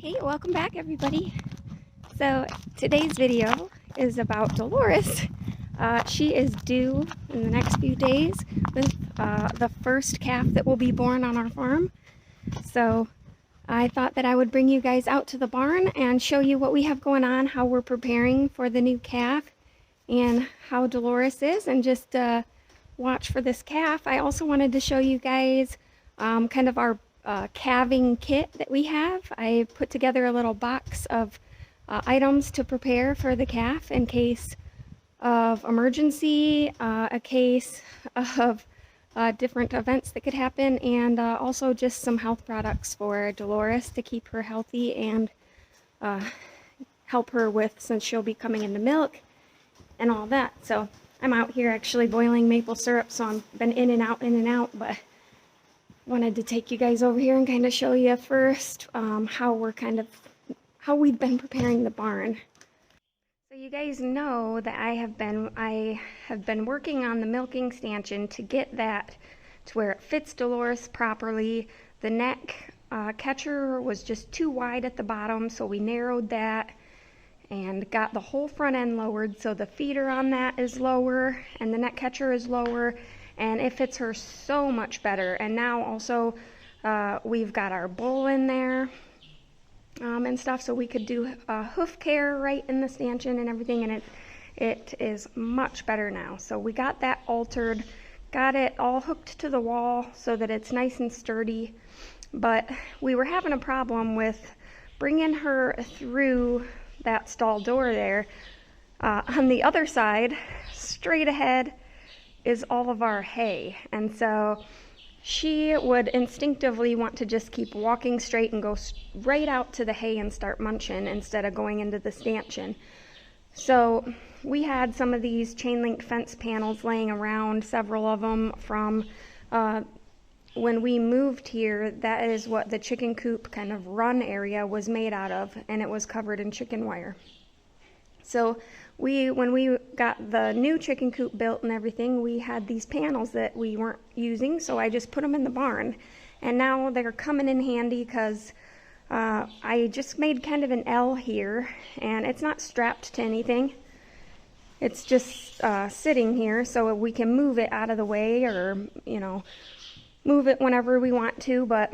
Hey, welcome back everybody. So today's video is about Dolores. She is due in the next few days with the first calf that will be born on our farm. So I thought that I would bring you guys out to the barn and show you what we have going on, how we're preparing for the new calf, and how Dolores is, and just watch for this calf. I also wanted to show you guys kind of our calving kit that we have. I put together a little box of items to prepare for the calf in case of emergency, a case of different events that could happen, and also just some health products for Dolores to keep her healthy and help her with, since she'll be coming into milk and all that. So I'm out here actually boiling maple syrup, so I've been in and out, but wanted to take you guys over here and kind of show you first how we've been preparing the barn. So you guys know that I have been working on the milking stanchion to get that to where it fits Dolores properly. The neck catcher was just too wide at the bottom, so we narrowed that and got the whole front end lowered, so the feeder on that is lower and the neck catcher is lower, and it fits her so much better. And now also we've got our bull in there and stuff, so we could do hoof care right in the stanchion and everything, and it is much better now. So we got that altered, got it all hooked to the wall so that it's nice and sturdy, but we were having a problem with bringing her through that stall door there. On the other side, straight ahead, is all of our hay, and so she would instinctively want to just keep walking straight and go right out to the hay and start munching instead of going into the stanchion. So we had some of these chain link fence panels laying around, several of them from when we moved here. That is what the chicken coop kind of run area was made out of, and it was covered in chicken wire. So when we got the new chicken coop built and everything, we had these panels that we weren't using, so I just put them in the barn. And now they're coming in handy because I just made kind of an L here, and it's not strapped to anything. It's just sitting here so we can move it out of the way, or, you know, move it whenever we want to. But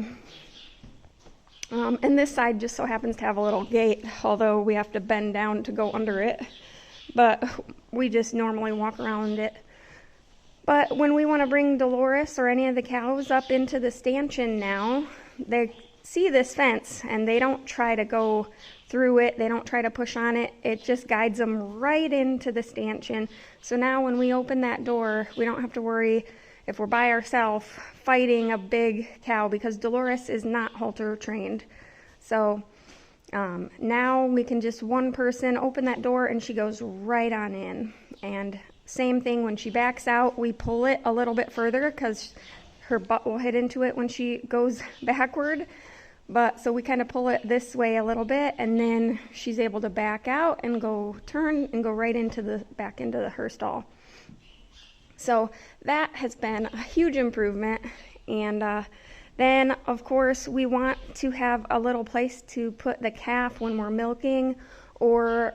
and this side just so happens to have a little gate, although we have to bend down to go under it. But we just normally walk around it. But when we want to bring Dolores or any of the cows up into the stanchion now, they see this fence and they don't try to go through it. They don't try to push on it. It just guides them right into the stanchion. So now when we open that door, we don't have to worry if we're by ourselves fighting a big cow, because Dolores is not halter trained. So now we can just one person open that door and she goes right on in. And same thing when she backs out, we pull it a little bit further because her butt will hit into it when she goes backward. But so we kind of pull it this way a little bit, and then she's able to back out and go turn and go right into back into her stall. So that has been a huge improvement. And then of course we want to have a little place to put the calf when we're milking, or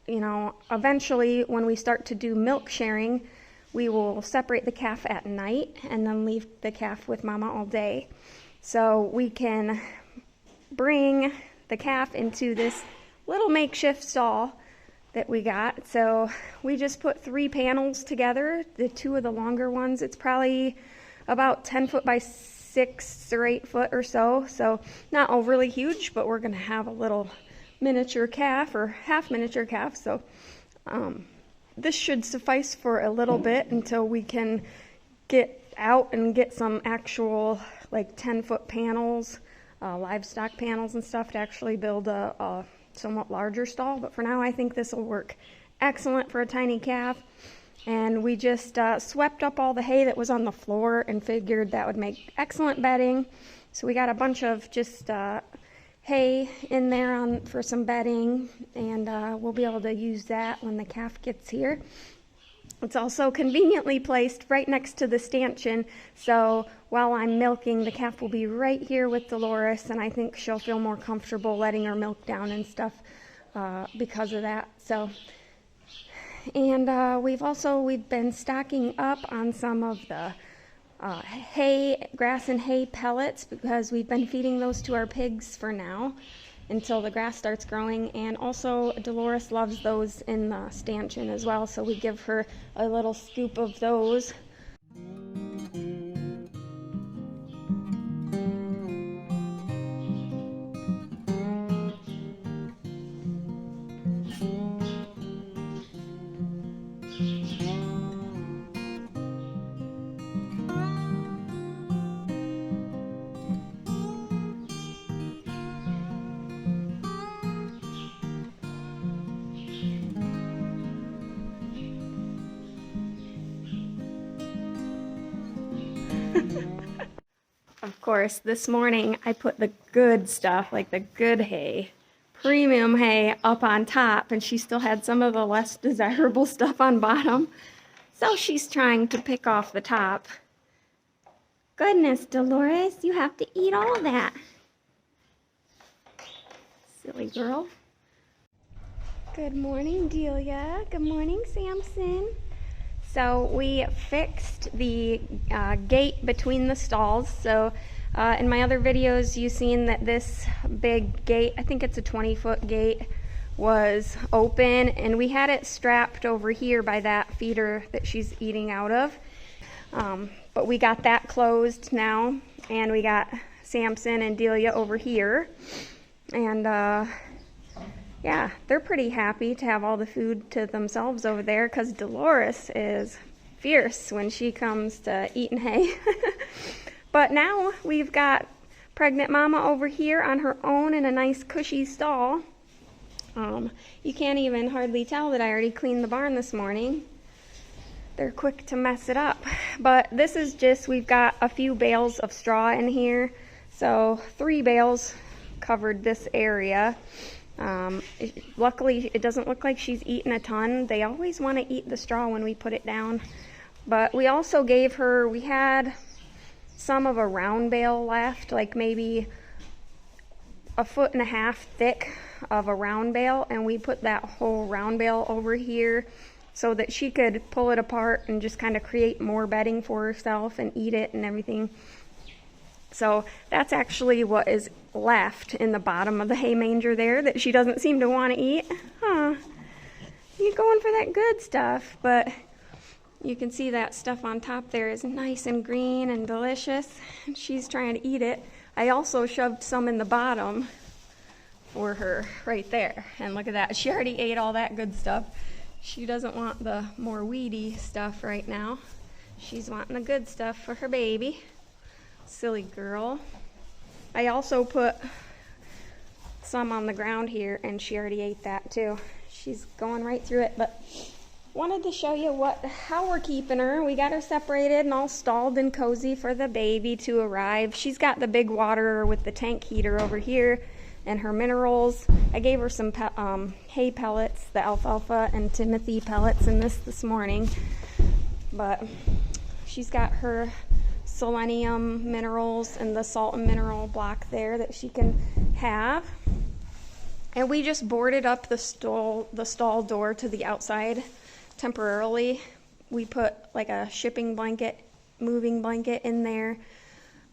you know, eventually when we start to do milk sharing, we will separate the calf at night and then leave the calf with mama all day. So we can bring the calf into this little makeshift stall that we got. So we just put 3 panels together, the 2 of the longer ones. It's probably about 10 foot by 6 or 8 foot or so. So not overly huge, but we're gonna have a little miniature calf, or half miniature calf. So this should suffice for a little bit until we can get out and get some actual like 10-foot panels, livestock panels and stuff, to actually build a somewhat larger stall. But for now, I think this will work excellent for a tiny calf. And we just swept up all the hay that was on the floor and figured that would make excellent bedding. So we got a bunch of just hay in there for some bedding, and we'll be able to use that when the calf gets here. It's also conveniently placed right next to the stanchion, so while I'm milking, the calf will be right here with Dolores, and I think she'll feel more comfortable letting her milk down and stuff because of that. So, and we've been stocking up on some of the hay, grass and hay pellets, because we've been feeding those to our pigs for now until the grass starts growing. And also Dolores loves those in the stanchion as well, so we give her a little scoop of those. Of course, this morning I put the good stuff, like the good hay, premium hay, up on top, and she still had some of the less desirable stuff on bottom. So she's trying to pick off the top. Goodness, Dolores, you have to eat all that. Silly girl. Good morning, Delia. Good morning, Samson. So we fixed the gate between the stalls. So in my other videos, you've seen that this big gate, I think it's a 20-foot gate, was open, and we had it strapped over here by that feeder that she's eating out of. But we got that closed now, and we got Samson and Delia over here. And yeah, they're pretty happy to have all the food to themselves over there, because Dolores is fierce when she comes to eating hay. But now we've got pregnant mama over here on her own in a nice cushy stall. You can't even hardly tell that I already cleaned the barn this morning. They're quick to mess it up. But this is just, we've got a few bales of straw in here. So 3 bales covered this area. Luckily, it doesn't look like she's eaten a ton. They always want to eat the straw when we put it down. But we also gave her, we had some of a round bale left, like maybe 1.5 foot thick of a round bale, and we put that whole round bale over here so that she could pull it apart and just kind of create more bedding for herself and eat it and everything. So that's actually what is left in the bottom of the hay manger there that she doesn't seem to want to eat. Huh. You're going for that good stuff, but you can see that stuff on top there is nice and green and delicious. She's trying to eat it. I also shoved some in the bottom for her right there. And look at that. She already ate all that good stuff. She doesn't want the more weedy stuff right now. She's wanting the good stuff for her baby. Silly girl. I also put some on the ground here, and she already ate that too. She's going right through it, but wanted to show you how we're keeping her. We got her separated and all stalled and cozy for the baby to arrive. She's got the big water with the tank heater over here and her minerals. I gave her some hay pellets, the alfalfa and Timothy pellets in this morning, but she's got her selenium minerals and the salt and mineral block there that she can have. And we just boarded up the stall door to the outside temporarily. We put like a shipping blanket, moving blanket in there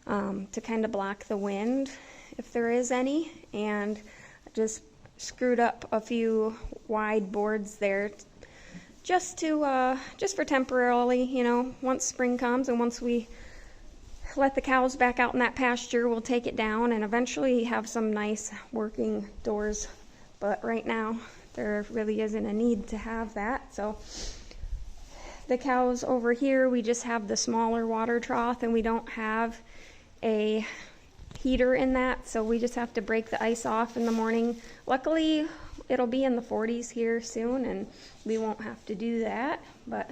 to kind of block the wind if there is any, and just screwed up a few wide boards there just for temporarily, you know, once spring comes and once we let the cows back out in that pasture, we'll take it down and eventually have some nice working doors. But right now, there really isn't a need to have that. So the cows over here, we just have the smaller water trough, and we don't have a heater in that, so we just have to break the ice off in the morning. Luckily, it'll be in the 40s here soon, and we won't have to do that, but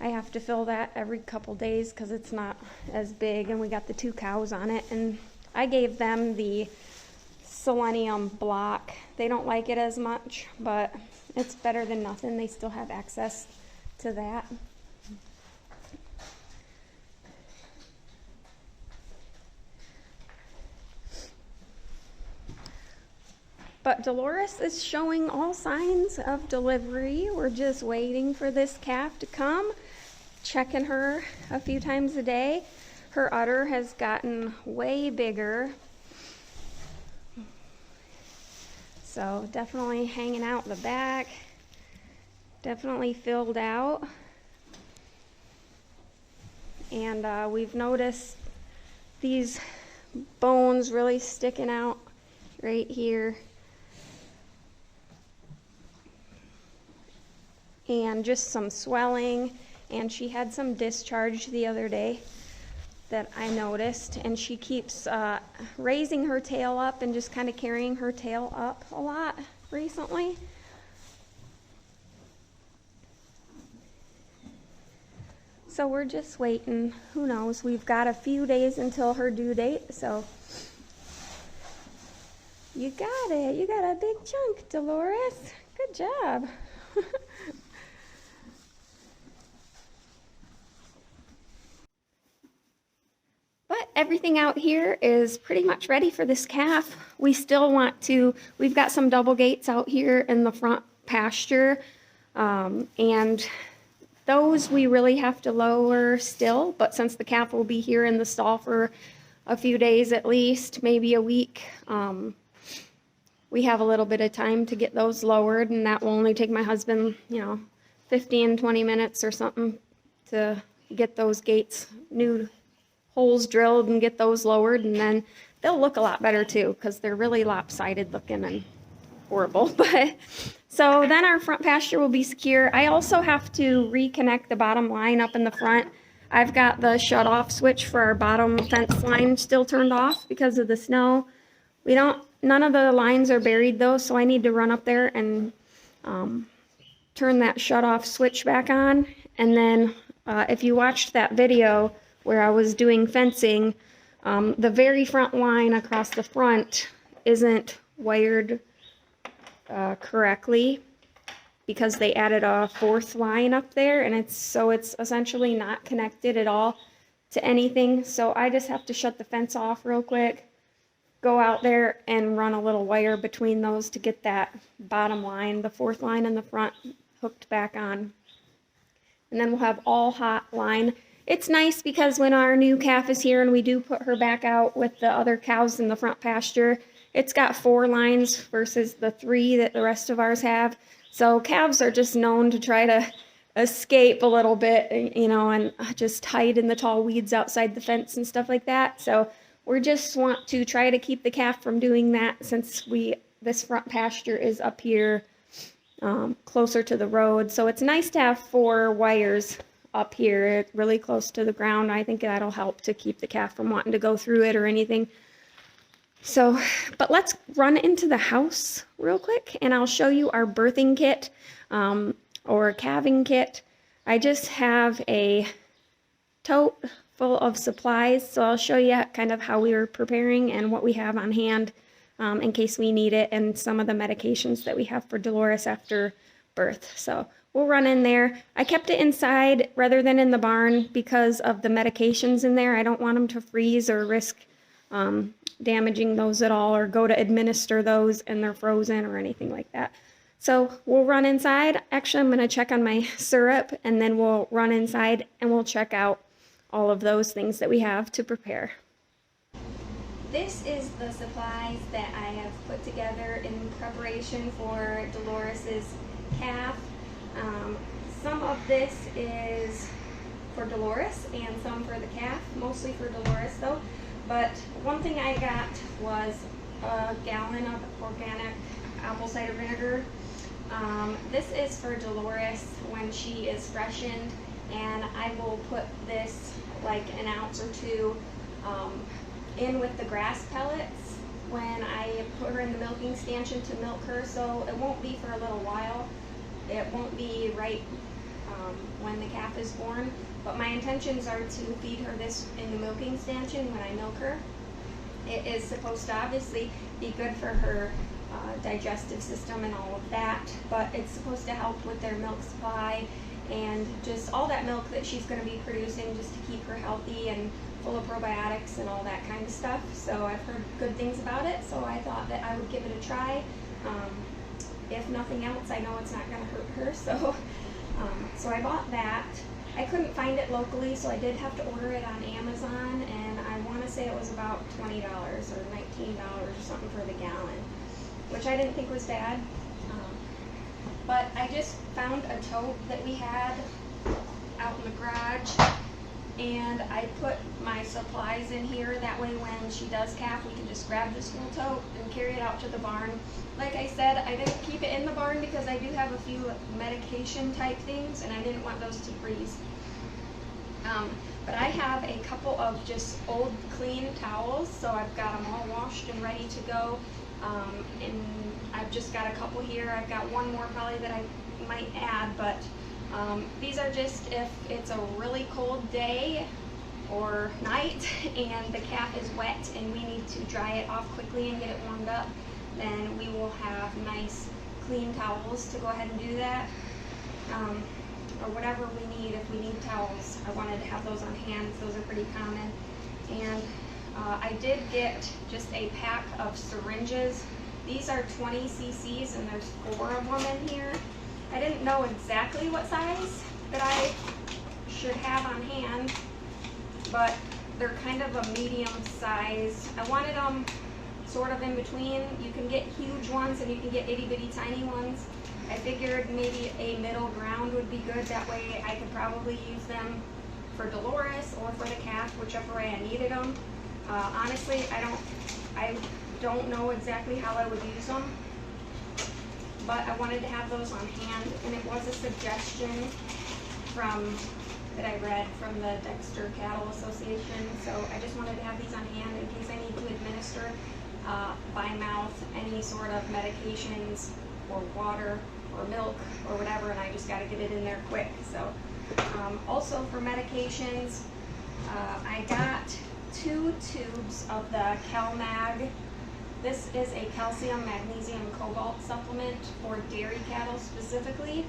I have to fill that every couple days because it's not as big, and we got the 2 cows on it, and I gave them the selenium block. They don't like it as much, but it's better than nothing. They still have access to that. But Dolores is showing all signs of delivery. We're just waiting for this calf to come, checking her a few times a day. Her udder has gotten way bigger. So definitely hanging out the back, definitely filled out. And we've noticed these bones really sticking out right here. And just some swelling, and she had some discharge the other day that I noticed, and she keeps raising her tail up and just kind of carrying her tail up a lot recently. So we're just waiting. Who knows? We've got a few days until her due date, so you got it. You got a big chunk, Dolores. Good job. But everything out here is pretty much ready for this calf. We still want to, we've got some double gates out here in the front pasture, and those we really have to lower still, but since the calf will be here in the stall for a few days at least, maybe a week, we have a little bit of time to get those lowered, and that will only take my husband, 15, 20 minutes or something to get those gates, new holes drilled, and get those lowered, and then they'll look a lot better too, because they're really lopsided looking and horrible. But so then our front pasture will be secure. I also have to reconnect the bottom line up in the front. I've got the shut off switch for our bottom fence line still turned off because of the snow. None of the lines are buried though, so I need to run up there and turn that shut off switch back on. And then if you watched that video where I was doing fencing, the very front line across the front isn't wired correctly because they added a fourth line up there, and it's essentially not connected at all to anything. So I just have to shut the fence off real quick, go out there and run a little wire between those to get that bottom line, the fourth line in the front, hooked back on. And then we'll have all hot line. It's nice because when our new calf is here and we do put her back out with the other cows in the front pasture, it's got 4 lines versus the 3 that the rest of ours have. So calves are just known to try to escape a little bit, and just hide in the tall weeds outside the fence and stuff like that. So we just want to try to keep the calf from doing that, since this front pasture is up here closer to the road. So it's nice to have 4 wires up here really close to the ground. I think that'll help to keep the calf from wanting to go through it or anything. So, but let's run into the house real quick and I'll show you our birthing kit or calving kit. I just have a tote full of supplies, so I'll show you kind of how we were preparing and what we have on hand in case we need it, and some of the medications that we have for Dolores after birth. So we'll run in there. I kept it inside rather than in the barn because of the medications in there. I don't want them to freeze or risk damaging those at all, or go to administer those and they're frozen or anything like that. So we'll run inside. Actually, I'm going to check on my syrup, and then we'll run inside and we'll check out all of those things that we have to prepare. This is the supplies that I have put together in preparation for Dolores's calf. Some of this is for Dolores and some for the calf, mostly for Dolores though. But one thing I got was a gallon of organic apple cider vinegar. This is for Dolores when she is freshened, and I will put this like an ounce or 2 in with the grass pellets when I put her in the milking stanchion to milk her. So it won't be for a little while. It won't be right when the calf is born, but my intentions are to feed her this in the milking stanchion when I milk her. It is supposed to obviously be good for her digestive system and all of that, but it's supposed to help with their milk supply and just all that milk that she's going to be producing just to keep her healthy and full of probiotics and all that kind of stuff. So I've heard good things about it, so I thought that I would give it a try. If nothing else, I know it's not going to hurt her, so I bought that. I couldn't find it locally, so I did have to order it on Amazon, and I want to say it was about $20 or $19 or something for the gallon, which I didn't think was bad. But I just found a tote that we had out in the garage, and I put my supplies in here. That way when she does calf, we can just grab this little tote and carry it out to the barn. Like I said, I didn't keep it in the barn because I do have a few medication type things, and I didn't want those to freeze. But I have a couple of just old clean towels, so I've got them all washed and ready to go. And I've just got a couple here. I've got one more probably that I might add, but these are just if it's a really cold day or night and the calf is wet and we need to dry it off quickly and get it warmed up, then we will have nice clean towels to go ahead and do that. Or whatever we need. If we need towels, I wanted to have those on hand. Those are pretty common. And I did get just a pack of syringes. These are 20 cc's and there's 4 of them in here. I didn't know exactly what size that I should have on hand, but they're kind of a medium size. I wanted them sort of in between. You can get huge ones and you can get itty bitty tiny ones. I figured maybe a middle ground would be good. That way I could probably use them for Dolores or for the calf, whichever way I needed them. Honestly, I don't know exactly how I would use them, but I wanted to have those on hand, and it was a suggestion that I read from the Dexter Cattle Association. So I just wanted to have these on hand in case I need to administer by mouth any sort of medications or water or milk or whatever, and I just got to get it in there quick. So also for medications, I got 2 tubes of the CalMag. This is a calcium, magnesium, cobalt supplement for dairy cattle specifically.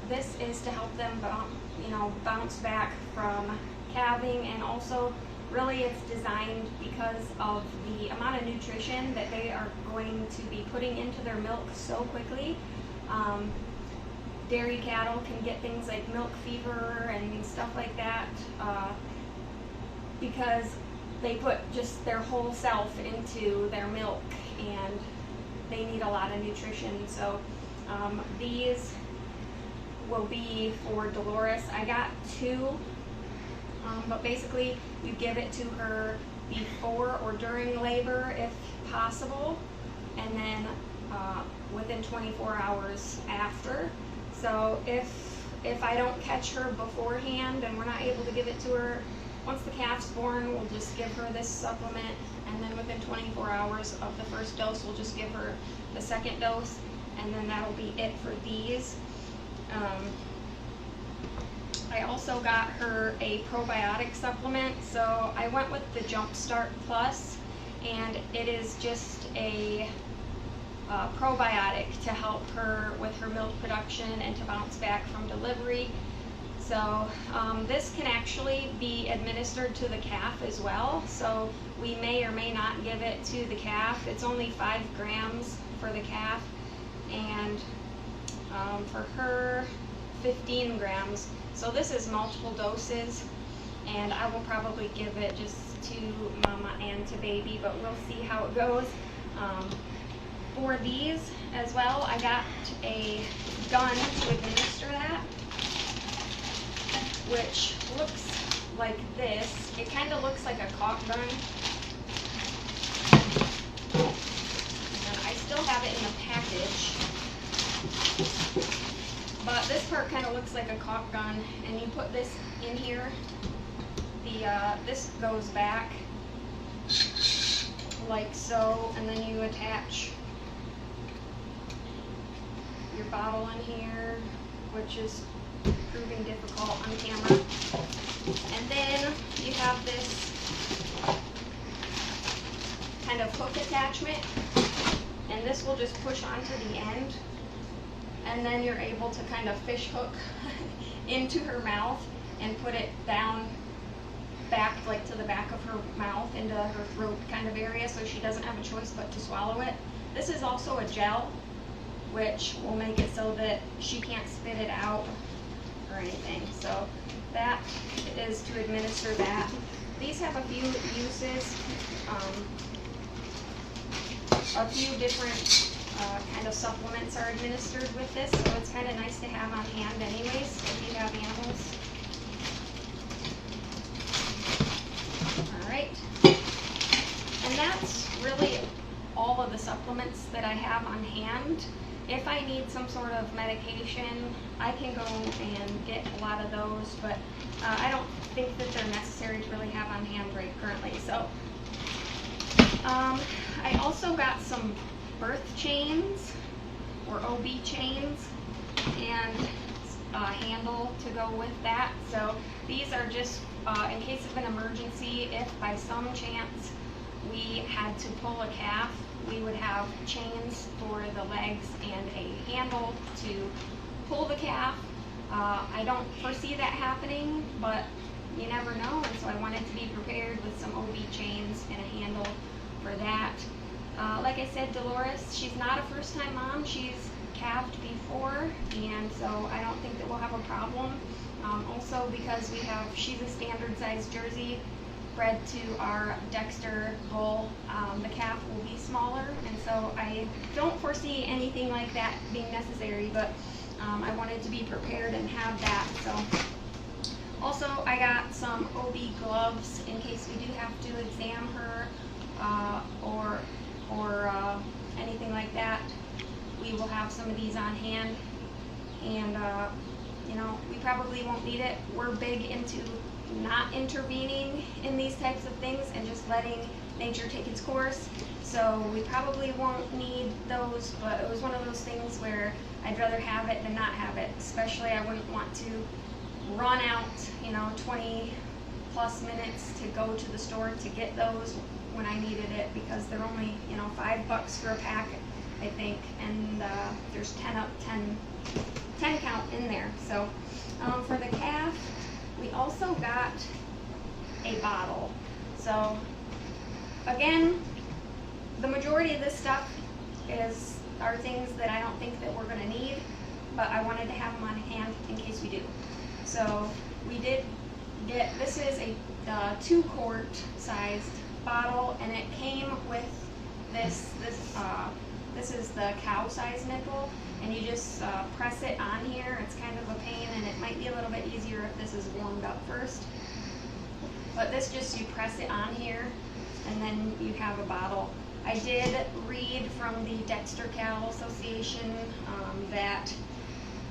This is to help them bounce back from calving, and also really it's designed because of the amount of nutrition that they are going to be putting into their milk so quickly. Dairy cattle can get things like milk fever and stuff like that because they put just their whole self into their milk and they need a lot of nutrition. So these will be for Dolores. I got 2, but basically you give it to her before or during labor if possible, and then within 24 hours after. So if I don't catch her beforehand and we're not able to give it to her, once the calf's born, we'll just give her this supplement, and then within 24 hours of the first dose, we'll just give her the second dose, and then that'll be it for these. I also got her a probiotic supplement, so I went with the Jumpstart Plus, and it is just a probiotic to help her with her milk production and to bounce back from delivery. So this can actually be administered to the calf as well, so we may or may not give it to the calf. It's only 5 grams for the calf, and for her 15 grams. So this is multiple doses, and I will probably give it just to mama and to baby, but we'll see how it goes. For these as well, I got a gun to administer that, which looks like this. It kind of looks like a caulk gun. And I still have it in the package. But this part kind of looks like a caulk gun, and you put this in here. This goes back like so, and then you attach your bottle in here, which is proving difficult on camera. And then you have this kind of hook attachment, and this will just push onto the end, and then you're able to kind of fish hook into her mouth and put it down back, like to the back of her mouth, into her throat kind of area, so she doesn't have a choice but to swallow it. This is also a gel, which will make it so that she can't spit it out or anything. So that is to administer that. These have a few uses, a few different kind of supplements are administered with this, so it's kind of nice to have on hand anyways if you have animals. Alright, and that's really all of the supplements that I have on hand. If I need some sort of medication, I can go and get a lot of those, but I don't think that they're necessary to really have on hand right currently. So I also got some birth chains or OB chains and a handle to go with that. So these are just in case of an emergency. If by some chance we had to pull a calf, we would have chains for the legs and a handle to pull the calf. I don't foresee that happening, but you never know, and so I wanted to be prepared with some OB chains and a handle for that. Like I said, Dolores, she's not a first-time mom. She's calved before, and so I don't think that we'll have a problem. Also because she's a standard size Jersey bred to our Dexter bull. The calf will be smaller, and so I don't foresee anything like that being necessary, but I wanted to be prepared and have that. So also I got some OB gloves in case we do have to exam her or anything like that. We will have some of these on hand, and you know, we probably won't need it. We're big into not intervening in these types of things and just letting nature take its course. So we probably won't need those, but it was one of those things where I'd rather have it than not have it. Especially I wouldn't want to run out, you know, 20 plus minutes to go to the store to get those when I needed it, because they're only, you know, $5 for a pack, I think, and there's 10 count in there. So for the calf, we also got a bottle. So again, the majority of this stuff are things that I don't think that we're going to need, but I wanted to have them on hand in case we do. So we did get, this is a 2-quart sized bottle, and it came with this is the cow size nipple, and you just press it on here. It's kind of a pain, and it might be a little bit easier if this is warmed up first. But this just, you press it on here, and then you have a bottle. I did read from the Dexter Cow Association that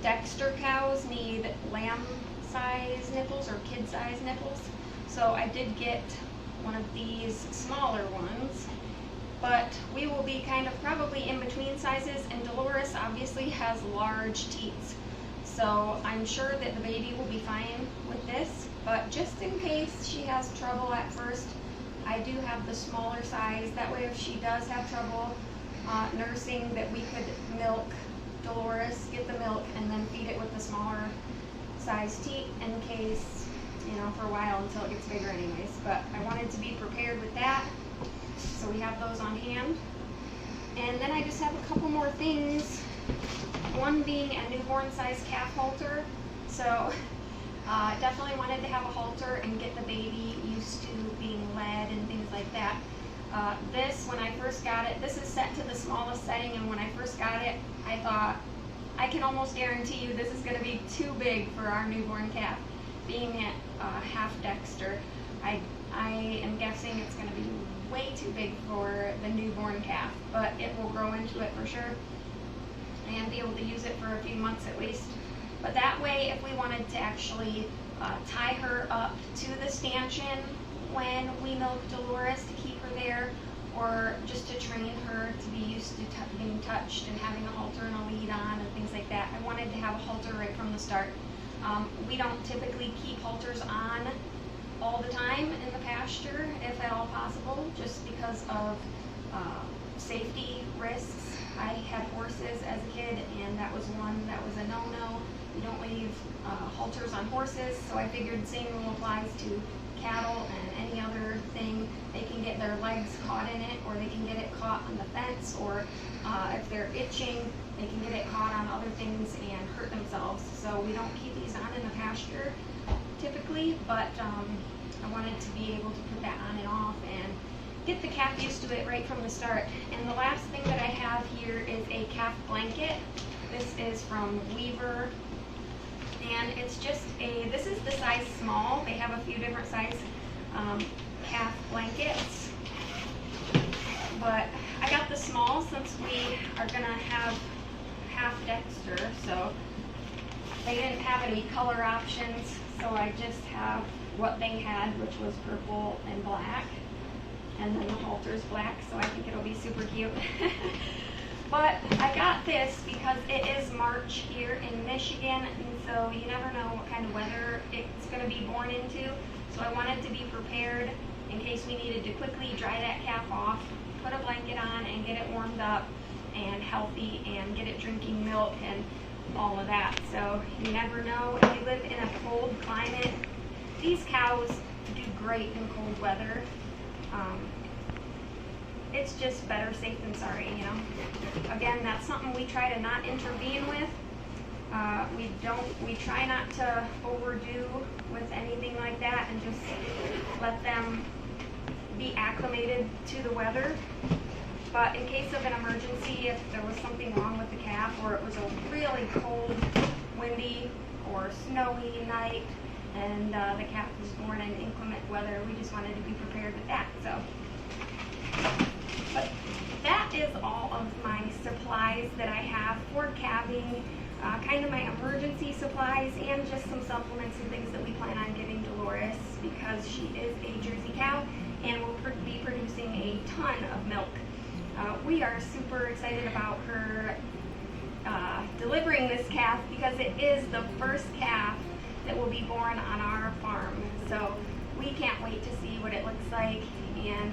Dexter cows need lamb size nipples or kid size nipples. So I did get one of these smaller ones, but we will be kind of probably in between sizes, and Dolores obviously has large teats. So I'm sure that the baby will be fine with this, but just in case she has trouble at first, I do have the smaller size. That way if she does have trouble nursing, that we could milk Dolores, get the milk, and then feed it with the smaller size teat in case, you know, for a while until it gets bigger anyways. But I wanted to be prepared with that, so we have those on hand. And then I just have a couple more things, one being a newborn size calf halter. So definitely wanted to have a halter and get the baby used to being led and things like that. This, when I first got it, this is set to the smallest setting, and when I first got it, I thought, I can almost guarantee you this is going to be too big for our newborn calf. Being at half Dexter, I am guessing it's going to be way too big for the newborn calf, but it will grow into it for sure and be able to use it for a few months at least. But that way, if we wanted to actually tie her up to the stanchion when we milk Dolores to keep her there, or just to train her to be used to being touched and having a halter and a lead on and things like that, I wanted to have a halter right from the start. We don't typically keep halters on all the time in the pasture, if at all possible, just because of safety risks. I had horses as a kid, and that was one that was a no-no. We don't leave halters on horses, so I figured the same rule applies to cattle and any other thing. They can get their legs caught in it, or they can get it caught on the fence, or if they're itching, they can get it caught on other things and hurt themselves. So we don't keep these on in the pasture typically, but I wanted to be able to put that on and off and get the calf used to it right from the start. And the last thing that I have here is a calf blanket. This is from Weaver, and it's just this is the size small. They have a few different size calf blankets, but I got the small since we are gonna have half Dexter, so they didn't have any color options, so I just have what they had, which was purple and black, and then the halter's black, so I think it'll be super cute. But I got this because it is March here in Michigan, and so you never know what kind of weather it's going to be born into. So I wanted to be prepared in case we needed to quickly dry that calf off, put a blanket on, and get it warmed up and healthy, and get it drinking milk and all of that. So you never know if you live in a cold climate. These cows do great in cold weather. It's just better safe than sorry, you know. Again, that's something we try to not intervene with. We try not to overdo with anything like that, and just let them be acclimated to the weather. But in case of an emergency, if there was something wrong with the calf, or it was a really cold, windy, or snowy night, and the calf was born in inclement weather, we just wanted to be prepared with that. So, but that is all of my supplies that I have for calving, kind of my emergency supplies, and just some supplements and things that we plan on giving Dolores, because she is a Jersey cow and will be producing a ton of milk. We are super excited about her delivering this calf, because it is the first calf that will be born on our farm. So we can't wait to see what it looks like, and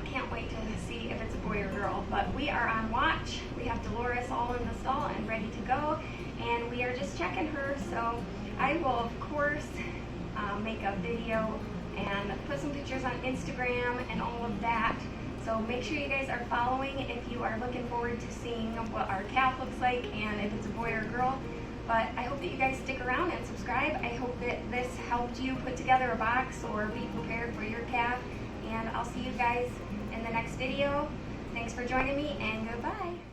can't wait to see if it's a boy or girl. But we are on watch. We have Dolores all in the stall and ready to go, and we are just checking her. So I will, of course, make a video and put some pictures on Instagram and all of that. So make sure you guys are following if you are looking forward to seeing what our calf looks like, and if it's a boy or girl. But I hope that you guys stick around and subscribe. I hope that this helped you put together a box or be prepared for your calf. And I'll see you guys in the next video. Thanks for joining me, and goodbye.